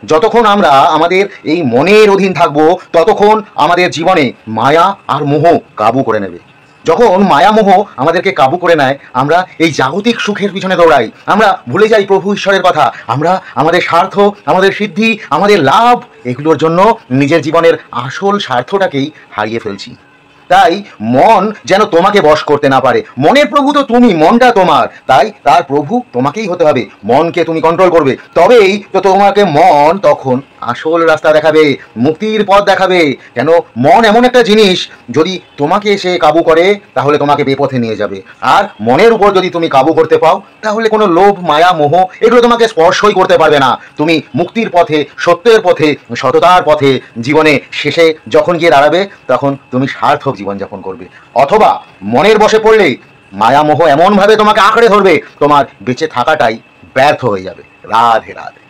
যতক্ষণ আমরা আমাদের এই মনের অধীন থাকব ততক্ষণ আমাদের জীবনে মায়া আর মোহ কাবু করে নেবে। যখন মায়া মোহ আমাদেরকে কাবু করে নেয়, আমরা এই জাগতিক সুখের পিছনে দৌড়াই, আমরা ভুলে যাই প্রভু ঈশ্বরের কথা, আমরা আমাদের স্বার্থ, আমাদের সিদ্ধি, আমাদের লাভ, এগুলোর জন্য নিজের জীবনের আসল স্বার্থটাকেই হারিয়ে ফেলছি। তাই মন যেন তোমাকে বশ করতে না পারে। মনের প্রভু তো তুমি, মনটা তোমার, তাই তার প্রভু তোমাকেই হতে হবে। মনকে তুমি কন্ট্রোল করবে, তবেই তো তোমাকে মন তখন আসল রাস্তা দেখাবে, মুক্তির পথ দেখাবে। কেন, মন এমন একটা জিনিস, যদি তোমাকে সে কাবু করে তাহলে তোমাকে বেপথে নিয়ে যাবে। আর মনের উপর যদি তুমি কাবু করতে পাও তাহলে কোনো লোভ, মায়া, মোহ এগুলো তোমাকে স্পর্শই করতে পারবে না। তুমি মুক্তির পথে, সত্যের পথে, সততার পথে জীবনে শেষে যখন গিয়ে দাঁড়াবে তখন তুমি সার্থক জীবনযাপন করবে। অথবা মনের বশে পড়লে মায়া মোহ এমনভাবে তোমাকে আঁকড়ে ধরবে, তোমার বেঁচে থাকাটাই ব্যর্থ হয়ে যাবে। রাধে রাধে।